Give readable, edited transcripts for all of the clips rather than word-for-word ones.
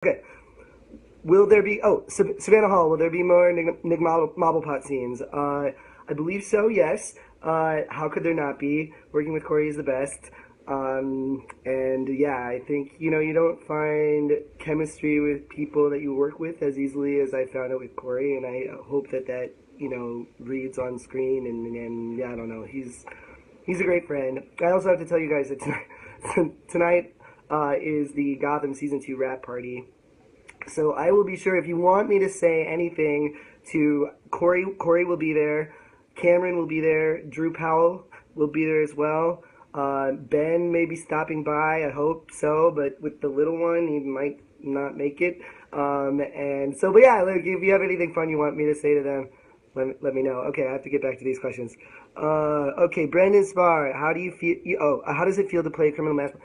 Okay. Will there be? Oh, Savannah Hall. Will there be more Nick Marble Pot scenes? I believe so. Yes. How could there not be? Working with Corey is the best. And yeah, I think you don't find chemistry with people that you work with as easily as I found it with Corey, and I hope that reads on screen. And yeah, I don't know. He's a great friend. I also have to tell you guys that tonight is the Gotham season 2 wrap party. So I will be sure if you want me to say anything to Corey will be there, Cameron will be there, Drew Powell will be there as well. Ben may be stopping by, I hope so, but with the little one, he might not make it. And so, but yeah, like, if you have anything fun you want me to say to them, let me know. Okay, I have to get back to these questions. Okay, Brandon Spar, how do you feel? How does it feel to play a criminal mastermind?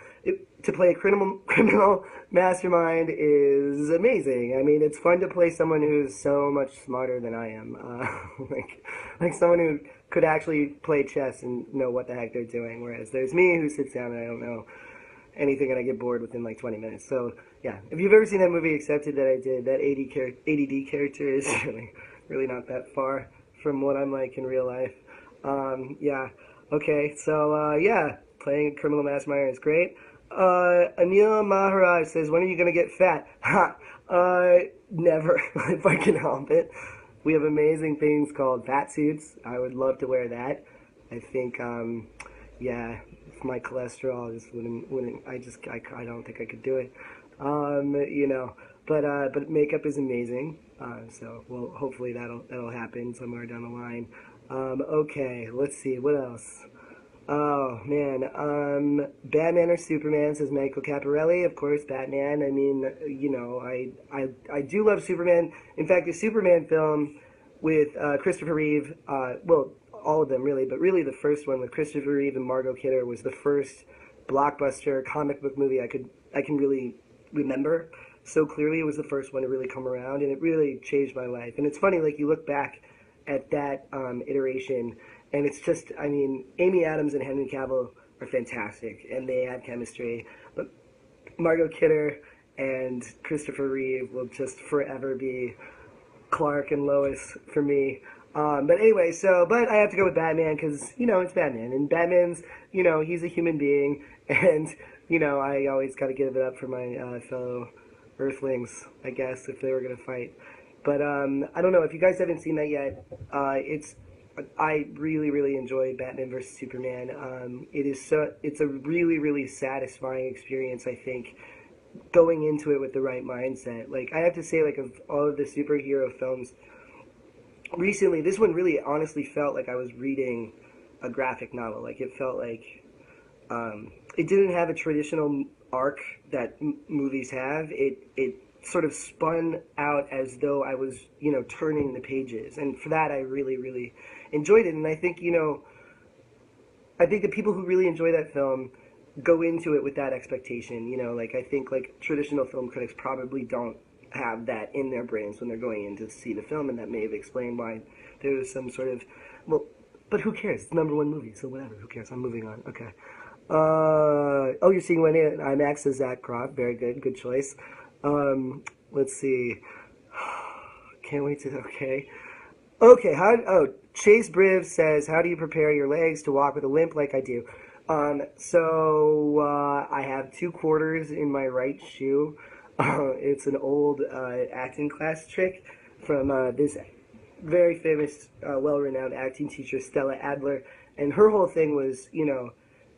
To play a criminal mastermind is amazing. I mean, it's fun to play someone who's so much smarter than I am. Like someone who could actually play chess and know what the heck they're doing. Whereas there's me who sits down and I don't know anything and I get bored within like 20 minutes. So yeah, if you've ever seen that movie Accepted that I did, that ADD character is really not that far from what I'm like in real life. Yeah. Okay. So yeah, playing Criminal Mastermind is great. Anil Maharaj says, "When are you gonna get fat?" Ha. Never, if I can help it. We have amazing things called fat suits. I would love to wear that. I think, yeah, if my cholesterol just wouldn't. I don't think I could do it. You know, but makeup is amazing. So, well, hopefully that'll happen somewhere down the line. Okay, let's see what else. Oh man, Batman or Superman, says Michael Caparelli. Of course, Batman. I mean, I do love Superman. In fact, the Superman film with Christopher Reeve, well, all of them really, but really the first one with Christopher Reeve and Margot Kidder was the first blockbuster comic book movie I can really remember so clearly. It was the first one to really come around, and it really changed my life. And it's funny, like you look back at that iteration. And it's just, I mean, Amy Adams and Henry Cavill are fantastic, and they have chemistry. But Margot Kidder and Christopher Reeve will just forever be Clark and Lois for me. But anyway, but I have to go with Batman because, it's Batman. And Batman's, he's a human being. And, I always got to give it up for my fellow Earthlings, I guess, if they were going to fight. But I don't know, if you guys haven't seen that yet, I really, really enjoy Batman versus Superman. It's a really, really satisfying experience, I think, going into it with the right mindset. Like, I have to say, like, of all of the superhero films, recently, this one really honestly felt like I was reading a graphic novel. Like, it felt like, it didn't have a traditional arc that movies have. It sort of spun out as though I was, turning the pages. And for that, I really, really enjoyed it. And I think, I think the people who really enjoy that film go into it with that expectation. Like, I think, like, traditional film critics probably don't have that in their brains when they're going in to see the film, and that may have explained why there was some sort of, well, but who cares? It's the #1 movie, so whatever, who cares? I'm moving on. Okay. Oh, you're seeing one in IMAX, says Zach Croft. Very good choice. Let's see. Can't wait to, okay. Okay, Chase Briv says, how do you prepare your legs to walk with a limp like I do? I have 2 quarters in my right shoe. It's an old acting class trick from this very famous, well-renowned acting teacher, Stella Adler. And her whole thing was,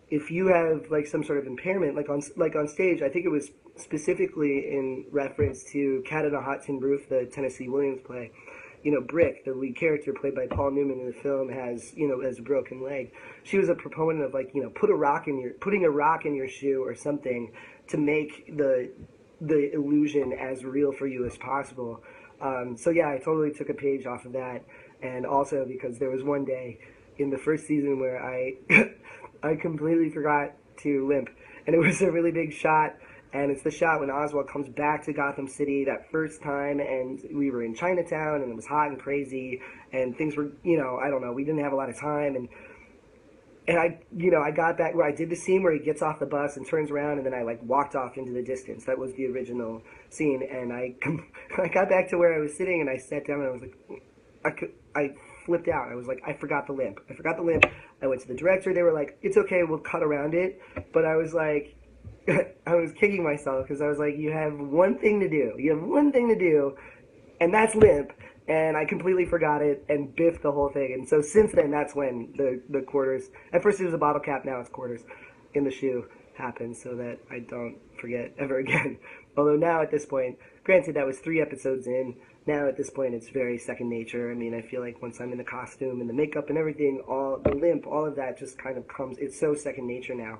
if you have like some sort of impairment, like on stage, I think it was specifically in reference to Cat on a Hot Tin Roof, the Tennessee Williams play. Brick, the lead character played by Paul Newman in the film, has a broken leg. She was a proponent of putting a rock in your shoe or something to make the illusion as real for you as possible. So yeah, I totally took a page off of that, and also because there was one day in the first season where I I completely forgot to limp, and it was a really big shot. And it's the shot when Oswald comes back to Gotham City that first time, and we were in Chinatown, and it was hot and crazy, and things were, I don't know, we didn't have a lot of time, and and I got back where I did the scene where he gets off the bus and turns around, and then I like walked off into the distance. That was the original scene, and I got back to where I was sitting, and I sat down, and I was like, I flipped out. I was like, I forgot the limp. I forgot the limp. I went to the director. They were like, it's okay, we'll cut around it. But I was like, I was kicking myself because I was like, you have one thing to do. You have one thing to do, and that's limp. And I completely forgot it and biffed the whole thing. And so since then, that's when the quarters, at first it was a bottle cap, now it's quarters in the shoe happens so that I don't forget ever again. Although now at this point, granted that was 3 episodes in, now at this point it's very second nature. I mean, I feel like once I'm in the costume and the makeup and everything, all the limp, all of that just kind of comes, it's so second nature now.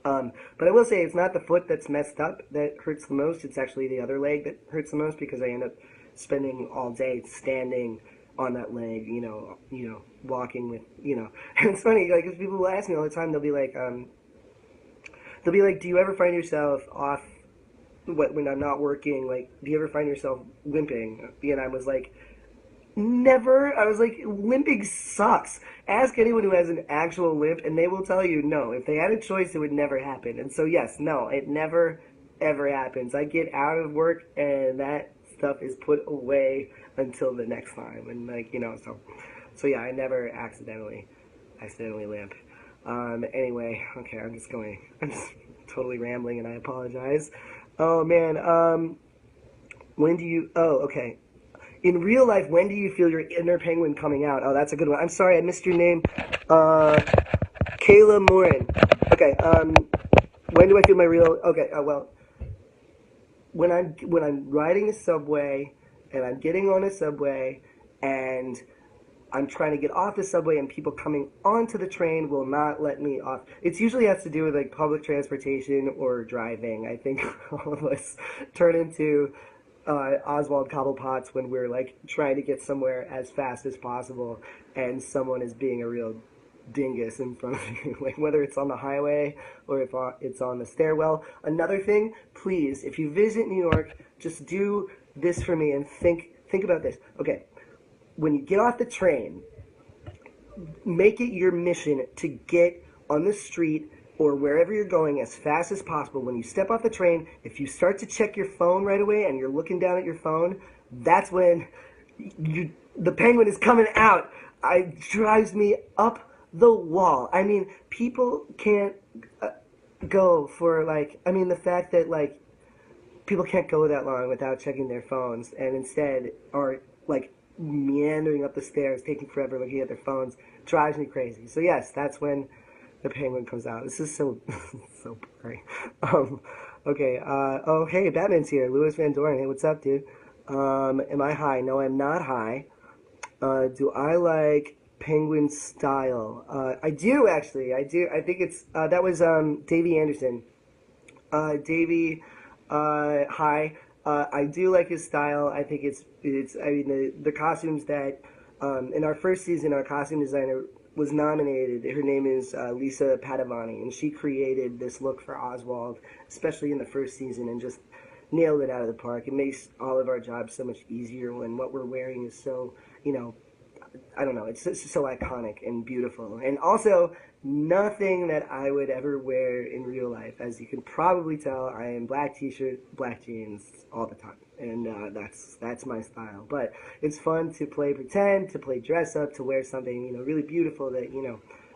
But I will say it's not the foot that's messed up that hurts the most, it's actually the other leg that hurts the most because I end up spending all day standing on that leg, walking with, and it's funny, like, if people will ask me all the time, they'll be like, do you ever find yourself off, when I'm not working, like, do you ever find yourself limping? And I was like, never. I was like, limping sucks. Ask anyone who has an actual limp, and they will tell you, no, if they had a choice, it would never happen. And so, yes, no, it never, ever happens. I get out of work, and that stuff is put away until the next time. And, like, so yeah, I never accidentally limp. Anyway, okay, I'm just totally rambling, and I apologize. Oh, man, okay. In real life, when do you feel your inner penguin coming out? Oh, that's a good one. I'm sorry, I missed your name. Kayla Morin. Okay, when do I feel my real, okay, well, when I'm riding a subway, and I'm getting on a subway, and I'm trying to get off the subway, and people coming onto the train will not let me off. It usually has to do with, like, public transportation or driving. I think all of us turn into Oswald Cobblepot's when we're, like, trying to get somewhere as fast as possible, and someone is being a real dingus in front of you, like, whether it's on the highway or if it's on the stairwell. Another thing, please, if you visit New York, just do this for me and think about this. Okay, when you get off the train, make it your mission to get on the street or wherever you're going as fast as possible. When you step off the train, if you start to check your phone right away and you're looking down at your phone, that's when the penguin is coming out. It drives me up the wall. I mean, people can't go for, like, I mean, the fact that, like, people can't go that long without checking their phones and instead are, like, meandering up the stairs, taking forever looking at their phones, drives me crazy. So yes, that's when the penguin comes out. This is so so boring. Okay. Oh, hey, Batman's here. Louis Van Doren. Hey, what's up, dude? Am I high? No, I'm not high. Do I like penguin style? I do, actually. I do. I think it's that was Davey Anderson. Davey, hi. I do like his style. I think it's. I mean, the costumes that in our first season, our costume designer was nominated. Her name is Lisa Padavani, and she created this look for Oswald, especially in the first season, and just nailed it out of the park. It makes all of our jobs so much easier when what we're wearing is so, I don't know, it's so iconic and beautiful. And also, nothing that I would ever wear in real life. As you can probably tell, I am black t-shirt, black jeans all the time. And that's my style. But it's fun to play pretend, to play dress up, to wear something, really beautiful that,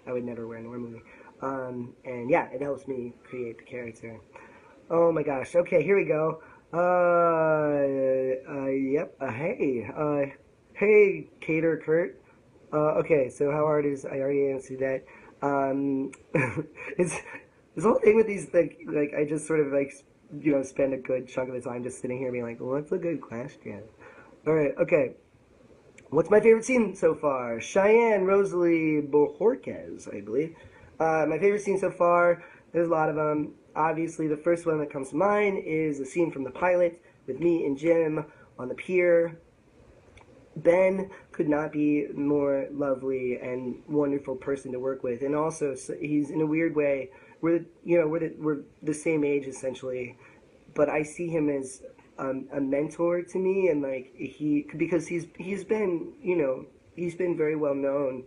I would never wear normally. And yeah, it helps me create the character. Oh my gosh. Okay, here we go. Yep. Hey, Cater Kurt. Okay, so how hard is, I already answered that. It's this whole thing with these, like I just sort of, like, spend a good chunk of the time just sitting here being like, well, what's a good question? Alright, okay. What's my favorite scene so far? Cheyenne Rosalie Bojorquez, I believe. My favorite scene so far, there's a lot of them. Obviously, the first one that comes to mind is the scene from the pilot with me and Jim on the pier. Ben could not be more lovely and wonderful person to work with, and also he's, in a weird way, we're the same age essentially, but I see him as a mentor to me, and like because he's been very well known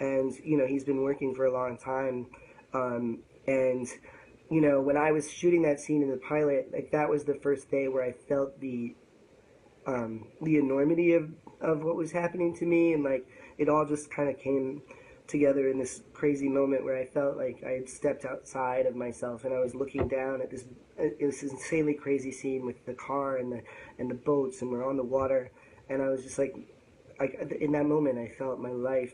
and he's been working for a long time, and when I was shooting that scene in the pilot, like that was the first day where I felt the enormity of what was happening to me, and like it all just kind of came together in this crazy moment where I felt like I had stepped outside of myself, and I was looking down at this insanely crazy scene with the car and the boats, and we're on the water, and I was just like in that moment I felt my life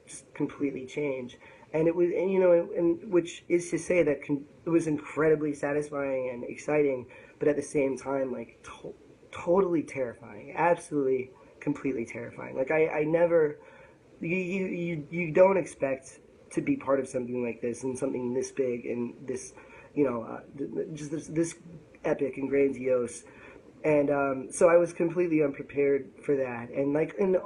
just completely change. And it was, and which is to say that it was incredibly satisfying and exciting, but at the same time, like totally terrifying, absolutely, completely terrifying. Like I never, you don't expect to be part of something like this and something this big and this, just this epic and grandiose. And so I was completely unprepared for that, and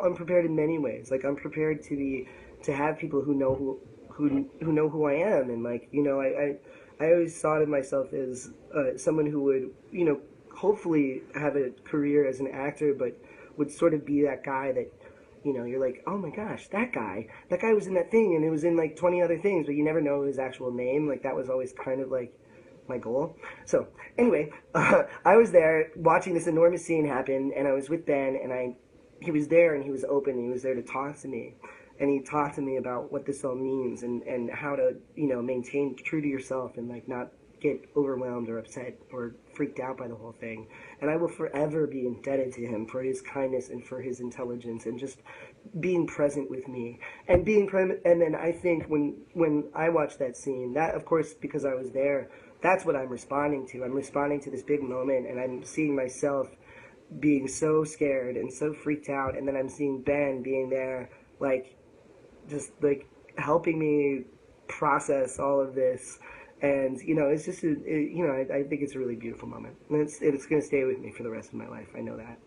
unprepared in many ways. Like unprepared to have people who know who know who I am, and I always thought of myself as someone who would hopefully have a career as an actor, but would sort of be that guy that you're like, oh my gosh, that guy was in that thing, and it was in like 20 other things, but you never know his actual name. Like that was always kind of like my goal. So anyway, I was there watching this enormous scene happen, and I was with Ben, and he was there, and he was open, and he was there to talk to me, and he talked to me about what this all means, and how to maintain true to yourself, and like not get overwhelmed or upset or freaked out by the whole thing. And I will forever be indebted to him for his kindness and for his intelligence and just being present with me and and then I think when I watched that scene, that of course because I was there, that's what I'm responding to. I'm responding to this big moment, and I'm seeing myself being so scared and so freaked out, and then I'm seeing Ben being there, like just like helping me process all of this. And it's just I think it's a really beautiful moment, and it's going to stay with me for the rest of my life. I know that.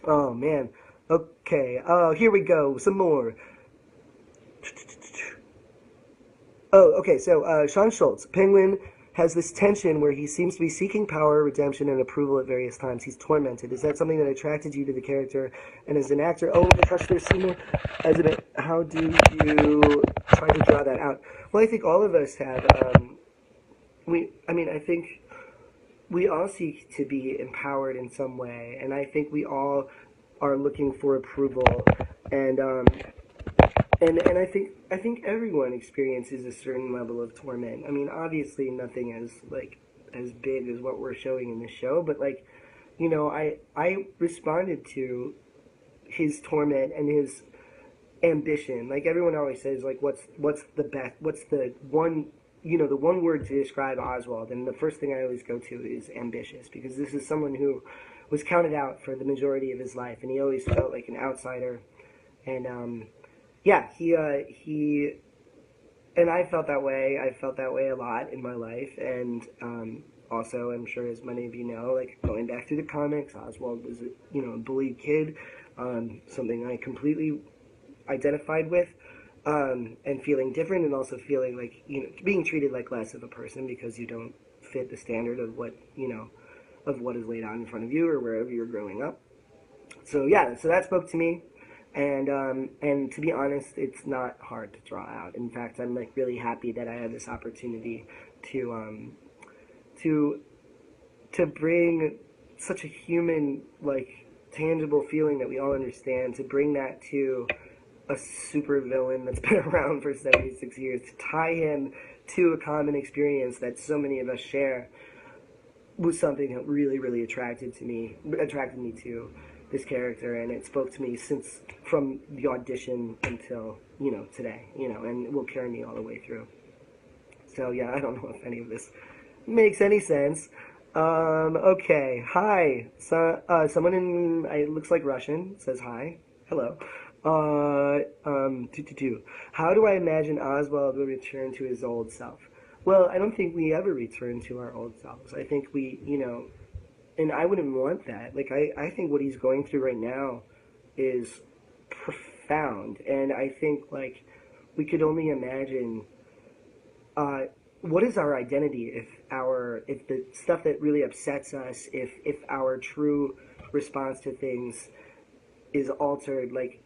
Oh man. Okay. Oh, here we go. Some more. Oh, okay. So Sean Schultz, Penguin, has this tension where he seems to be seeking power, redemption, and approval at various times. He's tormented. Is that something that attracted you to the character? And as an actor, oh my gosh, there's some more. How do you try to draw that out? Well, I think all of us have. I think we all seek to be empowered in some way, and I think we all are looking for approval, and and I think everyone experiences a certain level of torment. I mean, obviously nothing as big as what we're showing in the show, but I responded to his torment and his ambition. Like everyone always says, like what's the best, what's the one the one word to describe Oswald, and the first thing I always go to is ambitious, because this is someone who was counted out for the majority of his life, and he always felt like an outsider. And yeah, he and I felt that way. I felt that way a lot in my life, and also, I'm sure as many of you know, like going back through the comics, Oswald was a bullied kid, something I completely identified with. And feeling different, and also feeling like being treated like less of a person because you don't fit the standard of what of what is laid out in front of you or wherever you're growing up. So yeah, so that spoke to me, and to be honest, it's not hard to draw out. In fact, I'm like really happy that I had this opportunity to to to bring such a human, like tangible feeling that we all understand, to bring that to a super villain that's been around for 76 years, to tie him to a common experience that so many of us share, was something that really, really attracted me to this character, and it spoke to me since from the audition until today, and will carry me all the way through. So yeah, I don't know if any of this makes any sense. Okay, hi. So someone in it looks like Russian says hi. Hello. How do I imagine Oswald will return to his old self? Well, I don't think we ever return to our old selves. I think we, and I wouldn't want that. Like, I think what he's going through right now is profound. And I think, like, we could only imagine, what is our identity if the stuff that really upsets us, if our true response to things is altered, like,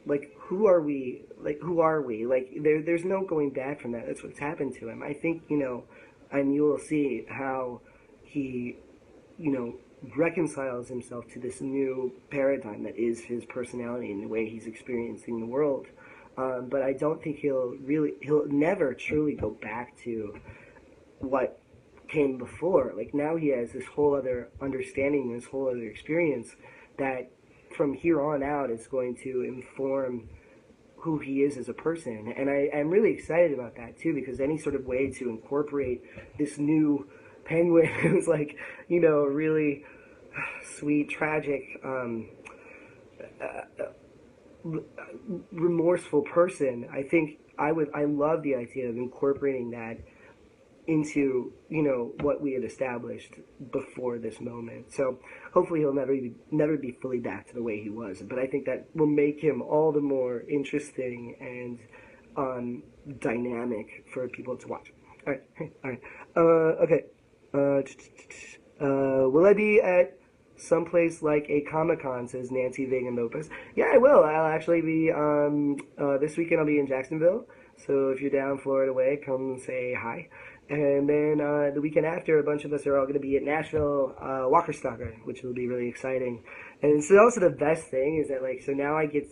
like who are we? Like who are we? Like there's no going back from that. That's what's happened to him. I think and you will see how he reconciles himself to this new paradigm that is his personality and the way he's experiencing the world. But I don't think he'll never truly go back to what came before. Like now he has this whole other understanding, this whole other experience that from here on out is going to inform who he is as a person. And I'm really excited about that too, because any sort of way to incorporate this new penguin who's like, really sweet, tragic, remorseful person, I love the idea of incorporating that into what we had established before this moment. So hopefully he'll never be fully back to the way he was. But I think that will make him all the more interesting and dynamic for people to watch. All right, all right, okay. Will I be at someplace like a Comic-Con, says Nancy Vega Lopez. Yeah, I will. I'll actually be, this weekend I'll be in Jacksonville. So if you're down Florida way, come say hi. And then the weekend after, a bunch of us are all going to be at Nashville Walker Stalker, which will be really exciting. And so also the best thing is that, so now I get,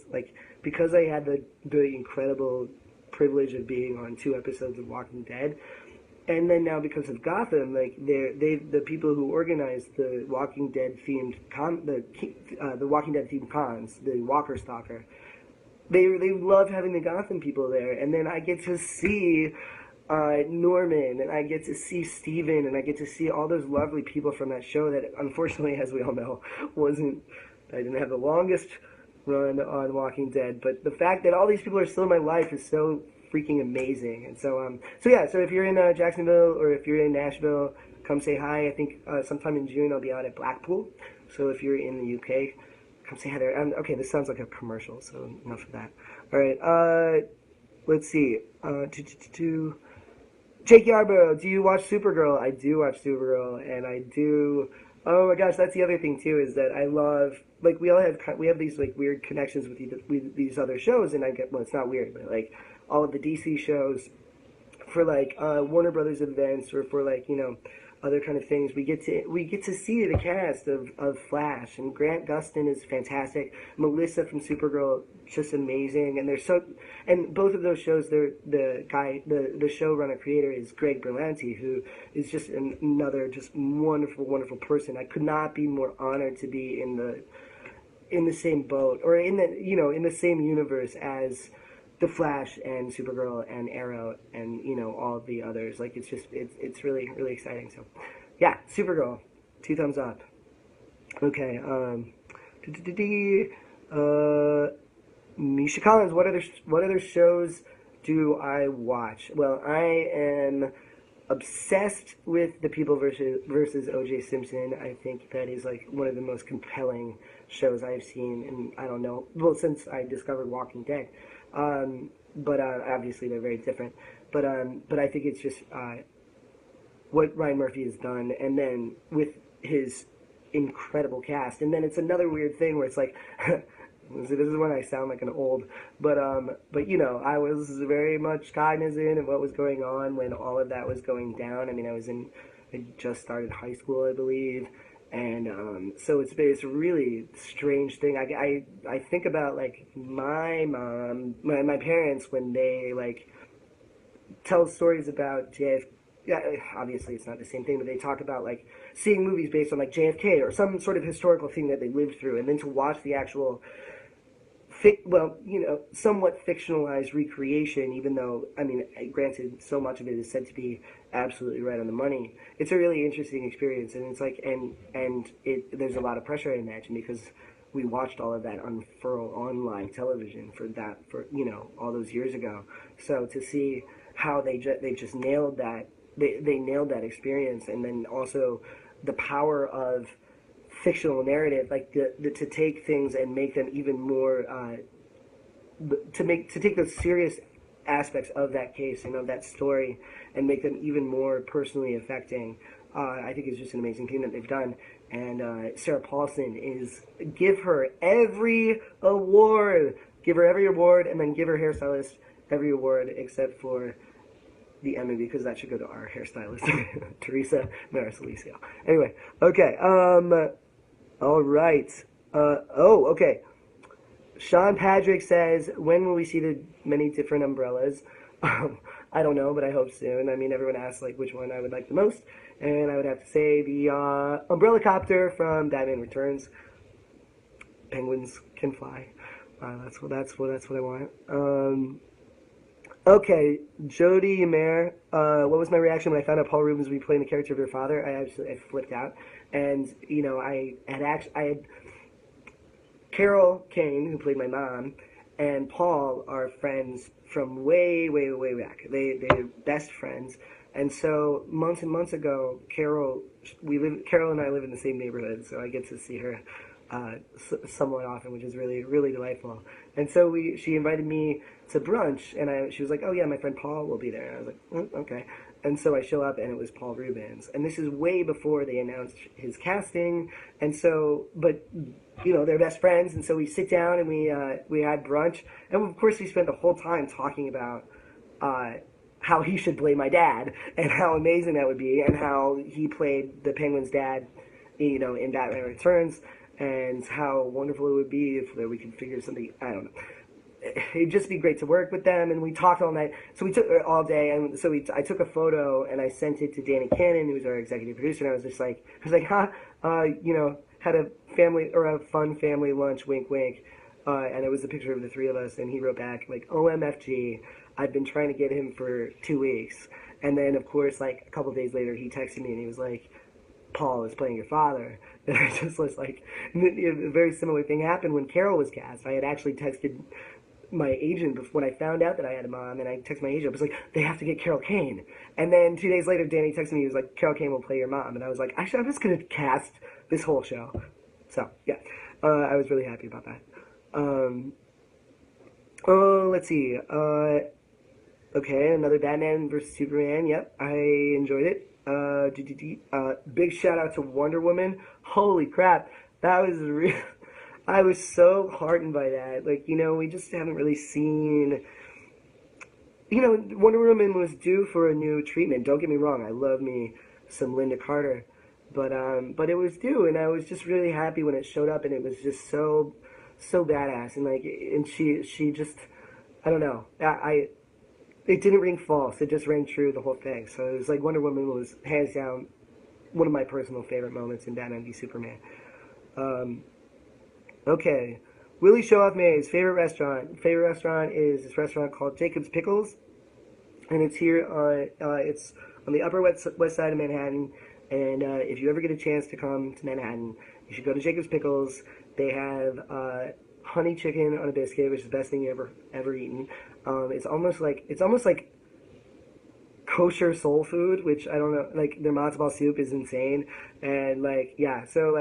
because I had the incredible privilege of being on 2 episodes of Walking Dead, and then now because of Gotham, the people who organized the Walking Dead themed the Walking Dead themed cons, the Walker Stalker, they love having the Gotham people there, and then I get to see Norman, and I get to see Steven, and I get to see all those lovely people from that show that, unfortunately, as we all know, I didn't have the longest run on Walking Dead, but the fact that all these people are still in my life is so freaking amazing. And so so if you're in Jacksonville or if you're in Nashville, come say hi. I think sometime in June I'll be out at Blackpool, so if you're in the UK, come say hi there. Okay, this sounds like a commercial, so enough of that. All right, let's see. Jake Yarborough, do you watch Supergirl? I do watch Supergirl, and I do. Oh my gosh, that's the other thing too, is that I love, we have these weird connections with these other shows, and it's not weird, but all of the DC shows for Warner Brothers events, or for other kind of things, we get to see the cast of Flash, and Grant Gustin is fantastic. Melissa from Supergirl, just amazing, and both of those shows, the showrunner creator is Greg Berlanti, who is just another just wonderful person. I could not be more honored to be in the same boat, or in the same universe as the Flash and Supergirl and Arrow and all of the others. It's really, really exciting. So yeah, Supergirl, 2 thumbs up. Okay, Misha Collins, what other shows do I watch? Well, I am obsessed with The People versus O.J. Simpson. I think that is one of the most compelling shows I've seen, and I don't know, since I discovered Walking Dead. But obviously they're very different. But I think it's just what Ryan Murphy has done, and then with his incredible cast. And then it's another weird thing where it's this is when I sound like an old, but I was very much cognizant of what was going on when all of that was going down. I mean, I just started high school, I believe. And so it's a really strange thing. I think about my mom, my parents, when they tell stories about JFK. Yeah, obviously it's not the same thing, but they talk about seeing movies based on JFK or some sort of historical thing that they lived through, and then to watch the actual somewhat fictionalized recreation, even though, I mean, granted, so much of it is said to be absolutely right on the money. It's a really interesting experience, and it's there's a lot of pressure, I imagine, because we watched all of that unfurl on live television for all those years ago. So to see how they just nailed that, they nailed that experience, and then also the power of fictional narrative, to take things and make them even more, to take those serious aspects of that case and of that story and make them even more personally affecting. I think it's just an amazing thing that they've done. And Sarah Paulson give her every award. give her every award, and then give her hairstylist every award except for the Emmy, because that should go to our hairstylist, Teresa Marasalicio. Anyway, okay. All right. Okay. Sean Patrick says, when will we see the many different umbrellas? I don't know, but I hope soon. I mean, everyone asks, like, which one I would like the most, and I would have to say the umbrella copter from Batman Returns. Penguins can fly. That's what I want. Okay, Jody Mayer. What was my reaction when I found out Paul Rubens would be playing the character of your father? I flipped out, and I had Carol Kane, who played my mom, and Paul are friends from way, way, way back. They're best friends. And so months and months ago, Carol and I live in the same neighborhood, so I get to see her somewhat often, which is really, really delightful. And so she invited me to brunch, and she was like, "Oh yeah, my friend Paul will be there." And I was like, "Okay." And so I show up, and it was Paul Rubens. And this is way before they announced his casting. And so, but they're best friends, and so we sit down and we had brunch, and of course we spent the whole time talking about how he should play my dad, and how amazing that would be, and how he played the Penguin's dad, in Batman Returns, and how wonderful it would be if we could figure something. I don't know. It'd just be great to work with them, and we talked all night. So we took all day, and so I took a photo and I sent it to Danny Cannon, who's our executive producer, and I was like, had a family or a fun family lunch, wink, wink, and it was a picture of the three of us, and he wrote back like, "OMFG, I've been trying to get him for 2 weeks," and then of course like a couple of days later he texted me and he was like, "Paul is playing your father," and I just was like, a very similar thing happened when Carol was cast. I had actually texted my agent when I found out that I had a mom, and I texted my agent. I was like, "They have to get Carol Kane." And then 2 days later, Danny texted me. He was like, "Carol Kane will play your mom," and I was like, "Actually, I'm just gonna cast this whole show." So yeah, I was really happy about that. Let's see. Okay, another Batman versus Superman. Yep, I enjoyed it. Big shout out to Wonder Woman. Holy crap, that was real. I was so heartened by that. Like, we just haven't really seen. Wonder Woman was due for a new treatment. Don't get me wrong. I love me some Linda Carter, but it was due, and I was just really happy when it showed up, and it was just so badass, and she just, I don't know. It didn't ring false. It just rang true, the whole thing. So it was like Wonder Woman was hands down one of my personal favorite moments in Batman v Superman. Okay, Willie Show Off Mays, favorite restaurant. Favorite restaurant is this restaurant called Jacob's Pickles, and it's here it's on the Upper West Side of Manhattan. And if you ever get a chance to come to Manhattan, you should go to Jacob's Pickles. They have honey chicken on a biscuit, which is the best thing you ever eaten. It's almost like kosher soul food, which I don't know. Like their matzo ball soup is insane, and so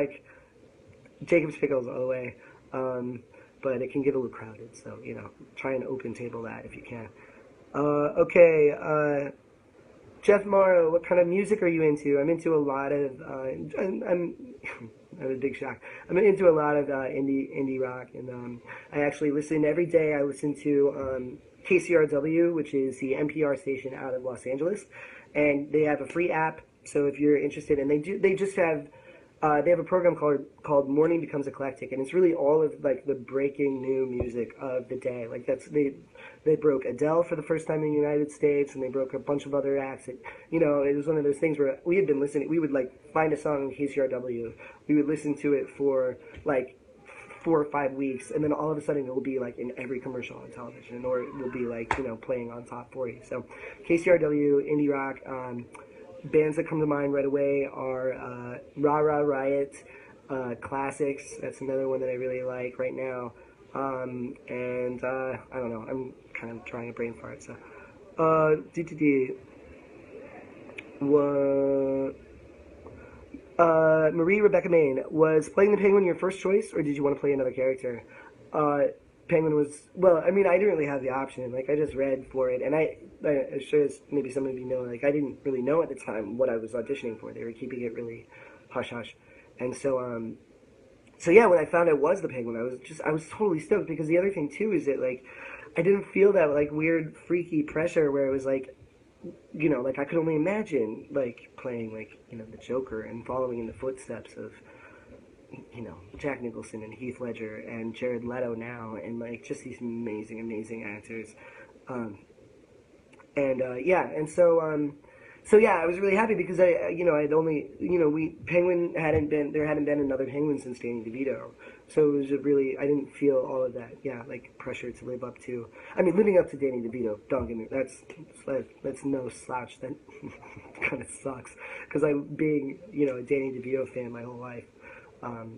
Jacob's Pickles all the way. But it can get a little crowded, so try and open table that if you can. Okay. Jeff Morrow, what kind of music are you into? I'm into a lot of. I'm a big shock. I'm into a lot of indie rock, and I actually listen every day. I listen to KCRW, which is the NPR station out of Los Angeles, and they have a free app. So if you're interested, and they just have. They have a program called Morning Becomes Eclectic, and it's really all of like the breaking new music of the day. Like they broke Adele for the first time in the United States, and they broke a bunch of other acts. It was one of those things where we had been listening. We would like find a song in KCRW, we would listen to it for like 4 or 5 weeks, and then all of a sudden it will be like in every commercial on television, or it will be like playing on Top 40. So KCRW, indie rock. Bands that come to mind right away are Rah Rah Riot, Classics. That's another one that I really like right now. And I don't know. I'm kind of trying a brain fart. So, Marie Rebecca Main, was playing the Penguin your first choice, or did you want to play another character? Penguin was, well, I mean, I didn't really have the option. Like, I just read for it, and I'm sure as maybe some of you know, like, I didn't really know at the time what I was auditioning for. They were keeping it really hush-hush. And so, So yeah, when I found out it was the Penguin, I was totally stoked because the other thing too is that like I didn't feel that like weird freaky pressure where it was like like I could only imagine like playing like the Joker and following in the footsteps of Jack Nicholson and Heath Ledger and Jared Leto now, and like just these amazing, amazing actors. Um, and yeah, and so yeah, I was really happy because I'd only we Penguin hadn't been there hadn't been another Penguin since Danny DeVito, so it was a really I didn't feel all of that like pressure to live up to. I mean, living up to Danny DeVito, don't get me that's no slouch. That kind of sucks because I'm being a Danny DeVito fan my whole life.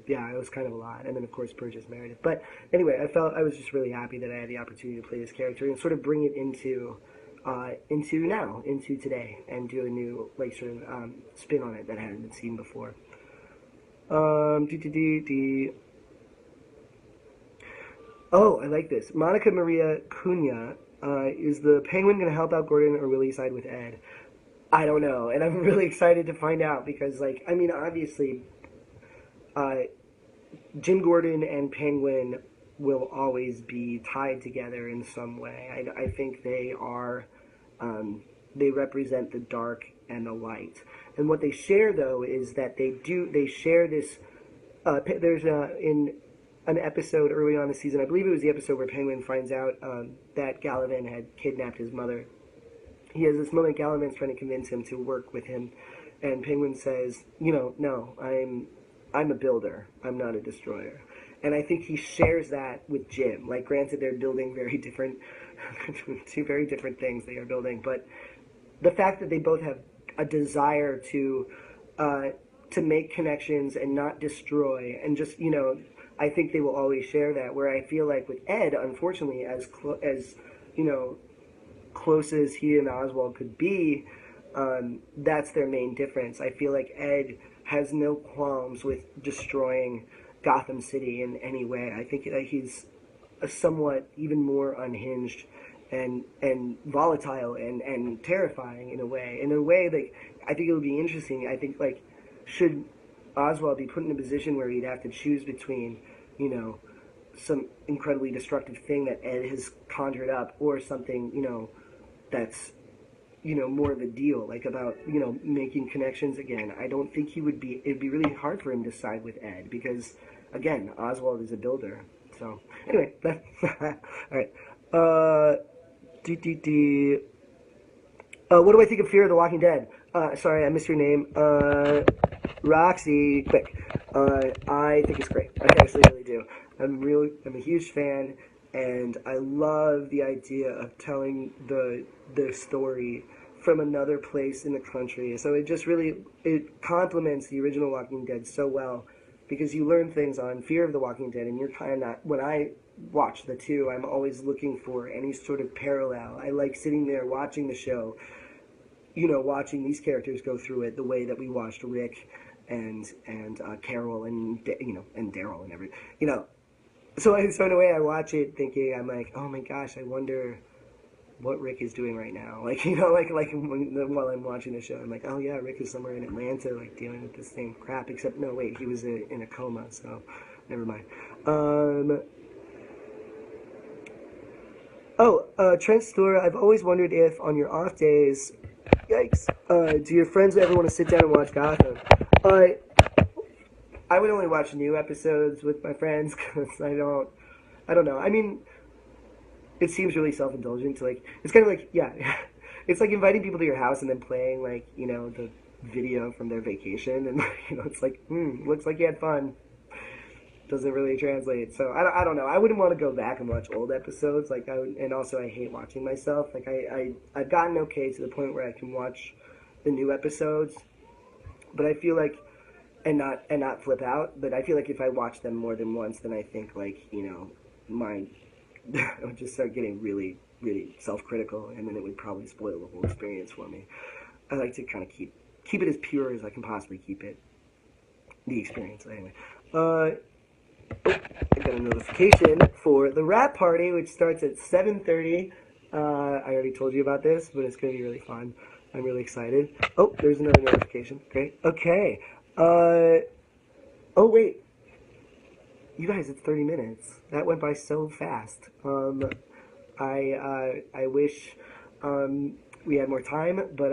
Yeah, it was kind of a lot. And then, of course, Burgess Meredith. But anyway, I was just really happy that I had the opportunity to play this character and sort of bring it into today, and do a new, like, sort of spin on it that hadn't been seen before. Dee, dee, dee, dee. Oh, I like this. Monica Maria Cunha, is the Penguin going to help out Gordon, or will he side with Ed? I don't know, and I'm really excited to find out because, like, I mean, obviously, uh, Jim Gordon and Penguin will always be tied together in some way. I think they represent the dark and the light. And what they share, though, is that they share this. There's in an episode early on in the season, I believe it was the episode where Penguin finds out that Gallivan had kidnapped his mother. He has this moment. Gallivan's trying to convince him to work with him, and Penguin says, no, I'm a builder. I'm not a destroyer. And I think he shares that with Jim. Like, granted, they're building very different, two very different things they are building, but the fact that they both have a desire to make connections and not destroy, and just I think they will always share that. Where I feel like with Ed, unfortunately, as close as he and Oswald could be, that's their main difference. I feel like Ed has no qualms with destroying Gotham City in any way. I think that he's a somewhat even more unhinged and volatile and terrifying in a way. In a way that I think it would be interesting. I think, like, should Oswald be put in a position where he'd have to choose between, some incredibly destructive thing that Ed has conjured up, or something, that's more of a deal, like about making connections again. I don't think it'd be really hard for him to side with Ed because, again, Oswald is a builder. So anyway, all right. What do I think of Fear of the Walking Dead? Sorry, I missed your name. Roxy, quick. I think it's great. I actually really do. I'm a huge fan, and I love the idea of telling the story from another place in the country. So it complements the original Walking Dead so well, because you learn things on Fear of the Walking Dead, and you're kind of not. When I watch the two, I'm always looking for any sort of parallel. I like sitting there watching the show, watching these characters go through it the way that we watched Rick and Carol and and Daryl and everything. So in a way, I watch it thinking, I'm like, oh my gosh, I wonder what Rick is doing right now. Like, while I'm watching the show, I'm like, oh yeah, Rick is somewhere in Atlanta, like, dealing with the same crap, except, no, wait, he was in a coma, so never mind. Trent Store, I've always wondered if, on your off days, yikes, do your friends ever want to sit down and watch Gotham? I would only watch new episodes with my friends, because I don't know. I mean, it seems really self-indulgent to, like, it's kind of like, yeah, it's like inviting people to your house and then playing, like, the video from their vacation, and, it's like, looks like you had fun. Doesn't really translate. So I don't know. I wouldn't want to go back and watch old episodes. Like, and also I hate watching myself. Like, I've gotten okay to the point where I can watch the new episodes, but I feel like, and not flip out, but I feel like if I watch them more than once, then I think, like, my I would just start getting really, really self-critical, and then it would probably spoil the whole experience for me. I like to kind of keep it as pure as I can possibly keep it, the experience. Anyway, I got a notification for the rap party, which starts at 7:30. I already told you about this, but it's going to be really fun. I'm really excited. Oh, there's another notification. Great. Okay. Oh, wait. You guys, it's 30 minutes. That went by so fast. I wish we had more time, but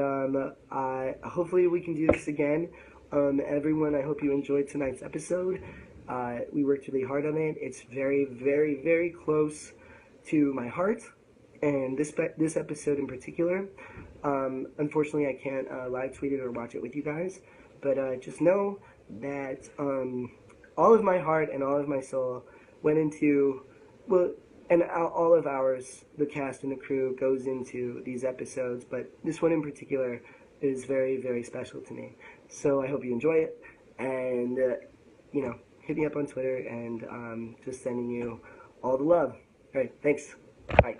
hopefully we can do this again. Everyone, I hope you enjoyed tonight's episode. We worked really hard on it. It's very, very, very close to my heart, and this episode in particular. Unfortunately, I can't live tweet it or watch it with you guys, but just know that all of my heart and all of my soul went into, well, and all of ours, the cast and the crew, goes into these episodes, but this one in particular is very, very special to me. So I hope you enjoy it, and, hit me up on Twitter, and just sending you all the love. All right, thanks. Bye.